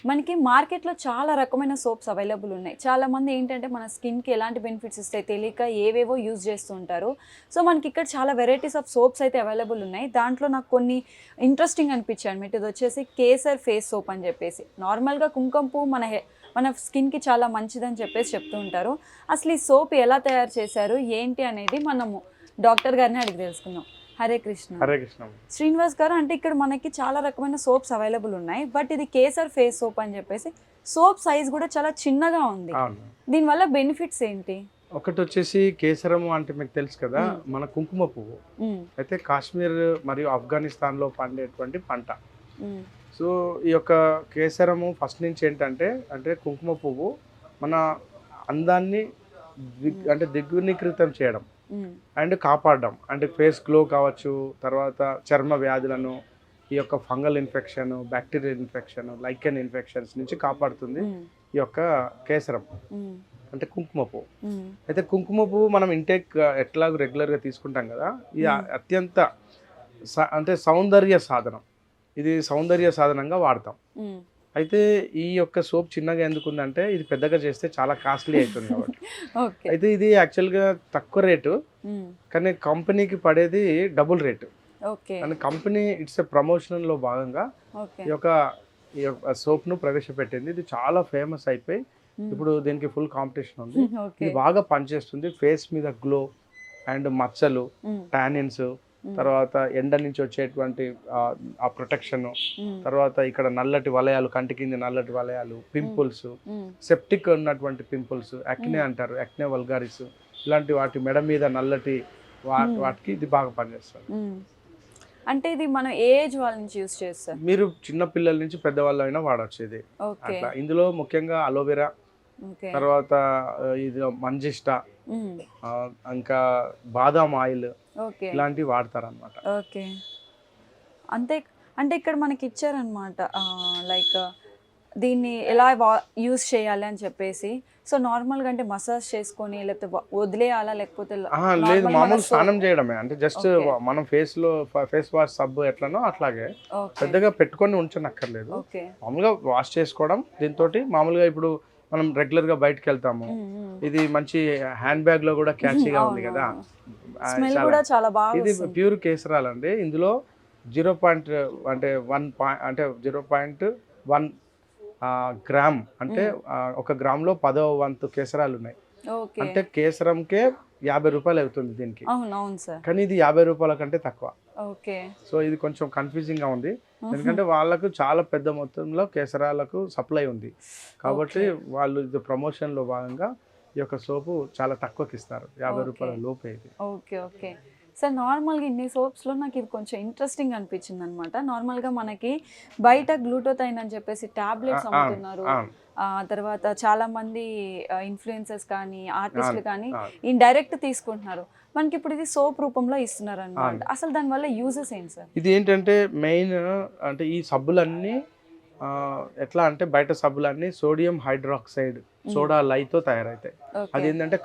మనకి మార్కెట్‌లో చాలా రకమైన సోప్స్ అవైలబుల్ ఉన్నాయి. చాలామంది ఏంటంటే మన స్కిన్‌కి ఎలాంటి బెనిఫిట్స్ ఇస్తాయి తెలియక ఏవేవో యూజ్ చేస్తూ ఉంటారు. సో, మనకిక్కడ చాలా వెరైటీస్ ఆఫ్ సోప్స్ అయితే అవైలబుల్ ఉన్నాయి. దాంట్లో నాకు కొన్ని ఇంట్రెస్టింగ్ అనిపించాయన్నమాట. ఇదొచ్చేసి కేసర్ ఫేస్ సోప్ అని చెప్పేసి. నార్మల్‌గా కుంకుమ పువ్వు మన స్కిన్‌కి చాలా మంచిదని చెప్పేసి చెప్తూ ఉంటారు. అసలు ఈ సోప్ ఎలా తయారు చేశారు? ఏంటి అనేది మనము డాక్టర్ గారిని అడిగి తెలుసుకుందాం. హరే కృష్ణ. హరే కృష్ణ. శ్రీనివాస్ గారు, అంటే ఇక్కడ మనకి చాలా రకమైన సోప్స్ అవైలబుల్ ఉన్నాయి. బట్ ఇది కేసర్ ఫేస్ సోప్ అని చెప్పేసి సోప్ సైజ్ కూడా చాలా చిన్నగా ఉంది. అవును. దీనివల్ల బెనిఫిట్స్ ఏంటి? ఒకటి వచ్చేసి కేసరము అంటే మీకు తెలుసు కదా, మన కుంకుమ పువ్వు అయితే కాశ్మీర్ మరియు ఆఫ్ఘనిస్తాన్లో పండేటువంటి పంట. సో ఈ యొక్క కేసరము ఫస్ట్ నుంచి ఏంటంటే అంటే కుంకుమ పువ్వు మన అందాన్ని అంటే దిగ్వినీకృతం చేయడం అండ్ కాపాడడం, అంటే ఫేస్ గ్లో కావచ్చు, తర్వాత చర్మ వ్యాధులను, ఈ యొక్క fungal infection, bacterial infection, lichen infections నుంచి కాపాడుతుంది ఈ యొక్క కేసరం అంటే కుంకుమ పువ్వు. అయితే కుంకుమ పువ్వు మనం ఇంటేక్ ఎట్లాగో రెగ్యులర్గా తీసుకుంటాం కదా, ఇది అత్యంత అంటే సౌందర్య సాధనం, ఇది సౌందర్య సాధనంగా వాడతాం. అయితే ఈ యొక్క సోప్ చిన్నగా ఎందుకుందంటే ఇది పెద్దగా చేస్తే చాలా కాస్ట్లీ అవుతుంది కాబట్టి. అయితే ఇది యాక్చువల్గా తక్కువ రేటు, కానీ కంపెనీకి పడేది double rate. And company it's a ప్రమోషన్లో భాగంగా ఈ యొక్క సోప్ను ప్రవేశపెట్టింది. ఇది చాలా ఫేమస్ అయిపోయి ఇప్పుడు దీనికి ఫుల్ కాంపిటీషన్ ఉంది. ఇది బాగా పనిచేస్తుంది. ఫేస్ మీద గ్లో అండ్ మచ్చలు, టానిన్స్, తర్వాత ఎండ నుంచి వచ్చేటువంటి ఆ ప్రొటెక్షన్, తర్వాత ఇక్కడ నల్లటి వలయాలు, కంటి కింద నల్లటి వలయాలు, పింపుల్స్, సెప్టిక్ ఉన్నటువంటి పింపుల్స్, యాక్నే అంటారు, యాక్నే వల్గారిస్, ఇలాంటి వాటి మెడ మీద నల్లటి వాటికి ఇది బాగా పనిచేస్తుంది. అంటే ఇది మనం ఏ ఏజ్ వాళ్ళ నుంచి యూస్ చేస్తారు? మీరు చిన్న పిల్లల నుంచి పెద్దవాళ్ళు అయినా వాడచ్చు ఇది. అట్లా ఇందులో ముఖ్యంగా అలోవెరా, తర్వాత ఇది మంజిష్ట, ఇంకా బాదాం ఆయిల్ ఇలాంటివి వాడతారు అనమాట. ఓకే, అంతే. అంటే ఇక్కడ మనకి ఇచ్చారనమాట లైక్ దీన్ని ఎలా యూస్ చేయాలి అని చెప్పేసి. సో నార్మల్గా అంటే మసాజ్ చేసుకొని లేకపోతే వదిలేయాలా, లేకపోతే లేదు, మామూలు స్నానం చేయడమే. అంటే జస్ట్ మనం ఫేస్ వాష్ సబ్బు ఎట్లనో అట్లాగే పెద్దగా పెట్టుకొని ఉంచనక్కర్లేదు. మామూలుగా వాష్ చేసుకోవడం. దీంతో మామూలుగా ఇప్పుడు మనం రెగ్యులర్ గా బయటకు వెళ్తాము, ఇది మంచి హ్యాండ్ బ్యాగ్ లో కూడా క్యాచీగా ఉంది కదా, ఇది ప్యూర్ కేసరాల్ అండి. ఇందులో 0.1 గ్రామ్ అంటే 1 గ్రామ్ లో 10వ వంతు కేసరాలు ఉన్నాయి. అంటే కేసరంకే 50 రూపాయలు అవుతుంది దీనికి. కానీ ఇది 50 రూపాయల కంటే తక్కువ. సో ఇది కొంచెం కన్ఫ్యూజింగ్ గా ఉంది, ఎందుకంటే వాళ్ళకు చాలా పెద్ద మొత్తంలో కేసరాలకు సప్లై ఉంది కాబట్టి వాళ్ళు ఇది ప్రమోషన్ లో భాగంగా ఈ యొక్క సోపు చాలా తక్కువకి ఇస్తారు, 50 రూపాయల లోపే ఇది. ఓకే ఓకే సార్, నార్మల్గా ఇన్ని సోప్స్లో నాకు ఇది కొంచెం ఇంట్రెస్టింగ్ అనిపించింది అనమాట. నార్మల్గా మనకి బయట గ్లూటోథైన్ అని చెప్పేసి టాబ్లెట్స్ అమ్ముతున్నారు. తర్వాత చాలా మంది ఇన్ఫ్లుయెన్సర్స్ కానీ ఆర్టిస్టులు కానీ డైరెక్ట్ తీసుకుంటున్నారు. మనకి ఇప్పుడు ఇది సోప్ రూపంలో ఇస్తున్నారు అనమాట. అసలు దానివల్ల యూజెస్ ఏంటి సార్? ఇది ఏంటంటే మెయిన్ అంటే ఈ సబ్బులన్నీ ఎట్లా అంటే బయట సబ్బులన్నీ సోడియం హైడ్రాక్సైడ్ సోడా లైతో తయారవుతాయి. అది ఏంటంటే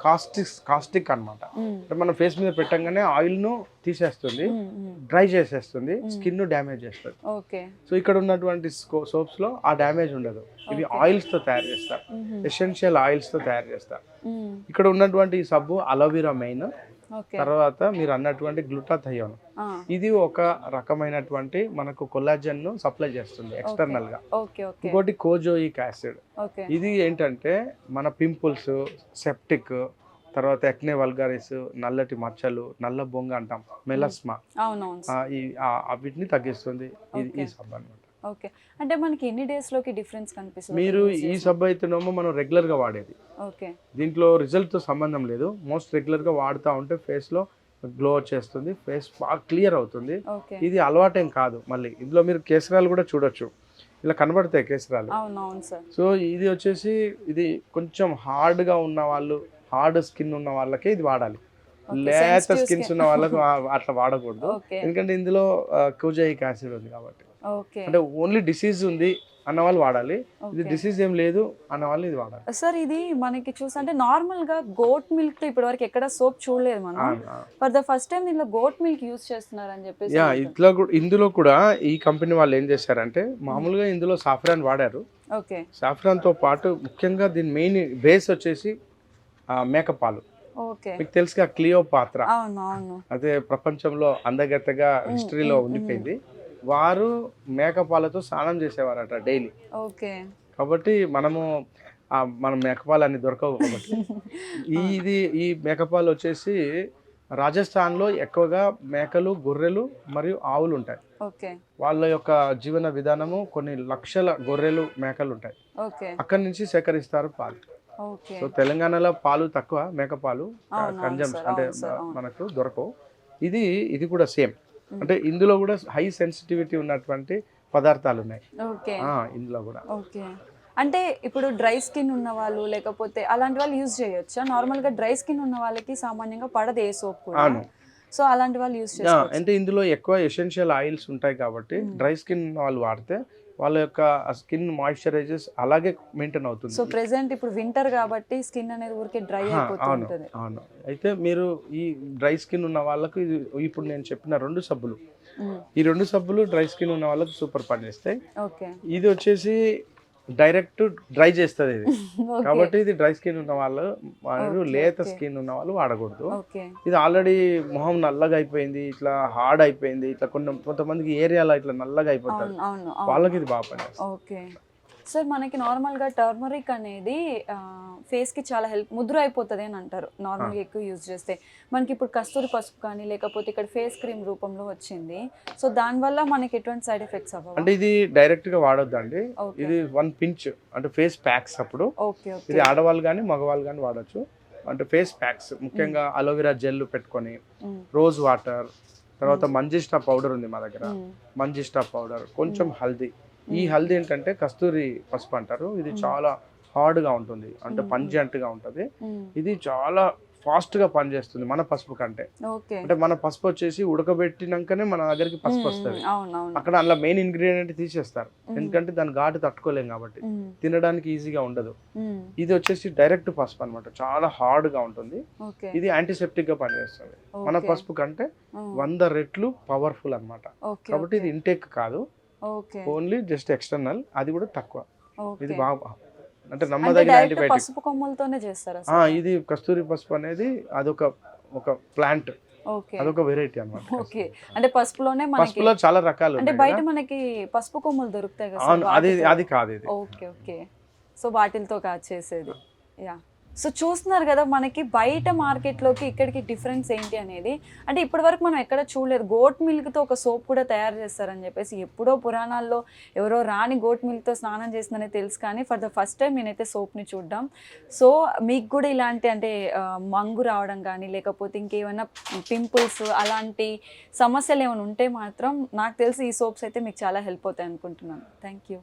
కాస్టిక్ అనమాట. అంటే మన ఫేస్ మీద పెట్టంగానే ఆయిల్ ను తీసేస్తుంది, డ్రై చేసేస్తుంది, స్కిన్ ను డ్యామేజ్ చేస్తుంది. సో ఇక్కడ ఉన్నటువంటి సోప్స్ లో ఆ డ్యామేజ్ ఉండదు. ఇవి ఆయిల్స్ తో తయారు చేస్తారు, ఎసెన్షియల్ ఆయిల్స్ తో తయారు చేస్తారు. ఇక్కడ ఉన్నటువంటి ఈ సబ్బు అలోవెరా మెయిన్, తర్వాత మీరు అన్నటువంటి గ్లూటాథయోన్, ఇది ఒక రకమైనటువంటి మనకు కొల్లాజన్ ను సప్లై చేస్తుంది ఎక్స్టర్నల్ గా. ఇంకోటి కోజోయిక్ యాసిడ్, ఇది ఏంటంటే మన పింపుల్స్, సెప్టిక్, తర్వాత ఎక్నే వల్గారిస్, నల్లటి మచ్చలు, నల్ల బొంగ అంటాం, మెలస్మా, వీటిని తగ్గిస్తుంది ఈ సబ్బు అన్నమాట. ఓకే, అంటే మనకి ఎన్ని డేస్ లోకి డిఫరెన్స్ కనిపిస్తుంది? మీరు ఈ సబ్బు అయితేనేమో మనం రెగ్యులర్ గా వాడేది, దీంట్లో రిజల్ట్ తో సంబంధం లేదు. మోస్ట్ రెగ్యులర్ గా వాడుతూ ఉంటే ఫేస్ లో గ్లో వచ్చేస్తుంది, ఫేస్ బాగా క్లియర్ అవుతుంది. ఇది అలవాటేం కాదు. మళ్ళీ ఇందులో మీరు కేసరాలు కూడా చూడొచ్చు, ఇలా కనబడతాయి కేసరాలు. సో ఇది వచ్చేసి ఇది కొంచెం హార్డ్ గా ఉన్న వాళ్ళు, హార్డ్ స్కిన్ ఉన్న వాళ్ళకే ఇది వాడాలి. లేత స్కిన్స్ ఉన్న వాళ్ళకు అట్లా వాడకూడదు, ఎందుకంటే ఇందులో కోజోయిక్ యాసిడ్ ఉంది కాబట్టి. అంటే ఓన్లీ డిసీజ్ ఉంది అన్న వాళ్ళు వాడాలి, ఇది ఓకే. డిసీజ్ ఏం లేదు అన్న వాళ్ళు ఇది వాడాలి. సార్ ఇది మనకి చూసంటే నార్మల్గా గోట్ మిల్క్ తో ఇప్పటి వరకు ఎక్కడ సోప్ చూడలేదు మనం. ఆ. ఫర్ ద ఫస్ట్ టైం దీనిలో గోట్ మిల్క్ యూస్ చేస్తున్నారని చెప్పేసి యా వింటున్నా. ఇట్లా కూడా ఇందులో కూడా ఈ కంపెనీ వాళ్ళు ఏం చేశారంటే మామూలుగా ఇందులో సాఫ్రాన్ వాడారు. ఓకే. సాఫ్రాన్తో పాటు ముఖ్యంగా దీని మెయిన్ బేస్ వచ్చేసి మేకపాలు. ఓకే. మీకు తెలుసుగా క్లియోపాత్ర అవును అవును. అదే ప్రపంచంలో అందగత్తగా హిస్టరీలో ఉండిపోయింది. వారు మేకపాలతో స్నానం చేసేవారట డైలీ. ఓకే. కాబట్టి మనం మేకపాలు అన్ని దొరకవు కాబట్టి ఈ మేకపాలు వచ్చేసి రాజస్థాన్లో ఎక్కువగా మేకలు, గొర్రెలు మరియు ఆవులు ఉంటాయి. ఓకే. వాళ్ళ యొక్క జీవన విధానము కొన్ని లక్షల గొర్రెలు, మేకలు ఉంటాయి. ఓకే. అక్కడి నుంచి సేకరిస్తారు పాలు. ఓకే. సో తెలంగాణలో పాలు తక్కువ, మేకపాలు అవును కన్జంప్షన్ సార్, అంటే అవును సార్, అవును. మనకు దొరకవు. ఇది కూడా సేమ్, అంటే ఇందులో కూడా హై సెన్సిటివిటీ ఉన్నటువంటి పదార్థాలు ఉన్నాయి ఓకే. ఇందులో కూడా. ఓకే. అంటే ఇప్పుడు డ్రై స్కిన్ ఉన్న వాళ్ళు లేకపోతే అలాంటి వాళ్ళు యూజ్ చేయొచ్చా? నార్మల్గా డ్రై స్కిన్ ఉన్న వాళ్ళకి సామాన్యంగా పడదు ఏ సోప్ కూడా. అవును. సో అలాంటి వాళ్ళు యూజ్ చేసుకోవచ్చు. అంటే ఇందులో ఎక్కువ ఎసెన్షియల్ ఆయిల్స్ ఉంటాయి కాబట్టి డ్రై స్కిన్ వాళ్ళు వాడితే వాళ్ళ యొక్క స్కిన్ మాయిశ్చరైజెస్ అలాగే మెయింటైన్ అవుతుంది. సో ప్రెసెంట్ ఇప్పుడు వింటర్ కాబట్టి స్కిన్ అనేది ఊరికే డ్రై అయిపోతూ అవును ఉంటుంది. అవును. అయితే మీరు ఈ డ్రై స్కిన్ ఉన్న వాళ్ళకు ఇప్పుడు నేను చెప్పిన 2 సబ్బులు, ఈ 2 సబ్బులు డ్రై స్కిన్ ఉన్న వాళ్ళకి సూపర్ పనిచేస్తాయి. ఓకే. ఇది వచ్చేసి డైరెక్ట్ డ్రై చేస్తుంది ఇది. కాబట్టి ఇది డ్రై స్కిన్ ఉన్న వాళ్ళు లేత స్కిన్ ఉన్న వాళ్ళు వాడకూడదు. ఓకే. ఇది ఆల్రెడీ మొహం నల్లగా అయిపోయింది, ఇట్లా హార్డ్ అయిపోయింది, ఇట్లా కొంతమందికి ఏరియాలో ఇట్లా నల్లగా అయిపోతారు, అవును. వాళ్ళకి ఇది బాగా పనిచేస్తుంది. ఓకే. సార్ మనకి నార్మల్గా టర్మరిక్ అనేది ఫేస్కి చాలా ముద్ర అయిపోతుంది అని అంటారు నార్మల్గా ఎక్కువ యూజ్ చేస్తే. మనకి ఇప్పుడు కస్తూరి పసుపు కానీ లేకపోతే ఇక్కడ ఫేస్ క్రీమ్ రూపంలో వచ్చింది. సో దానివల్ల మనకి ఎటువంటి సైడ్ ఎఫెక్ట్స్ అవ్వవు? అంటే ఇది డైరెక్ట్గా వాడొద్దండి. ఓకే. ఇది 1 pinch అంటే ఫేస్ ప్యాక్స్ అప్పుడు. ఓకే. ఓకే. ఇది ఆడవాళ్ళు కానీ మగవాళ్ళు కానీ వాడచ్చు. అంటే ఫేస్ ప్యాక్స్ ముఖ్యంగా అలోవెరా జెల్ పెట్టుకొని, రోజ్ వాటర్, తర్వాత మంజిష్టా పౌడర్ ఉంది మా దగ్గర, మంజిష్టా పౌడర్, కొంచెం హల్దీ. ఈ హల్దీ ఏంటంటే కస్తూరి పసుపు అంటారు. ఇది చాలా హార్డ్గా ఉంటుంది, అంటే పంజెంట్గా ఉంటుంది. ఇది చాలా ఫాస్ట్గా పనిచేస్తుంది మన పసుపు కంటే. ఓకే. అంటే మన పసుపు వచ్చేసి ఉడకబెట్టినాకనే మన దగ్గరికి పసుపు వస్తుంది. అవునవును. అక్కడ అందులో మెయిన్ ఇంగ్రీడియంట్ తీసేస్తారు, ఎందుకంటే దాని ఘాటు తట్టుకోలేం కాబట్టి, తినడానికి ఈజీగా ఉండదు. ఇది వచ్చేసి డైరెక్ట్ పసుపు అనమాట, చాలా హార్డ్గా ఉంటుంది. ఓకే. ఇది యాంటీసెప్టిక్ గా పనిచేస్తుంది మన పసుపు కంటే 100 రెట్లు పవర్ఫుల్ అనమాట. కాబట్టి ఇది ఇంటేక్ కాదు, ఓకే. ఓన్లీ జస్ట్ ఎక్స్టర్నల్, అది కూడా తక్కువ. ఓకే. ఇది బాగా అంటే అంటే నమ్మదగిన డైరెక్ట్ యాంటీబయాటిక్. పసుపు కొమ్మలతోనే చేస్తారా సార్? ఇది కస్తూరి పసుపు అనేది ఒక ప్లాంట్, ఓకే. అదొక వెరైటీ అన్నమాట. ఓకే. అంటే పసుపులోనే మనకి పసుపులో చాలా రకాలు అంటే ఉన్నాయి బయట కదా. మనకి పసుపు కొమ్మలు దొరుకుతాయి కదా అవును, సార్, అది వాటితో? అది కాదు ఇది. ఓకే. ఓకే. సో వాటిలతో కాదు చేసేది. యా. సో చూస్తున్నారు కదా మనకి బయట మార్కెట్లోకి ఇక్కడికి డిఫరెన్స్ ఏంటి అనేది. అంటే ఇప్పటివరకు మనం ఎక్కడ చూడలేదు గోట్ మిల్క్తో ఒక సోప్ కూడా తయారు చేస్తారని చెప్పేసి. ఎప్పుడో పురాణాల్లో ఎవరో రాణి గోట్ మిల్క్తో స్నానం చేసిందనే తెలుసు, కానీ ఫర్ ద ఫస్ట్ టైం నేనైతే సోప్ని చూడడం. సో మీకు కూడా ఇలాంటి అంటే మంగు రావడం కానీ లేకపోతే ఇంకేమైనా పింపుల్స్ అలాంటి సమస్యలు ఏమైనా ఉంటే మాత్రం నాకు తెలిసి ఈ సోప్స్ అయితే మీకు చాలా హెల్ప్ అవుతాయి అనుకుంటున్నాను. Thank you.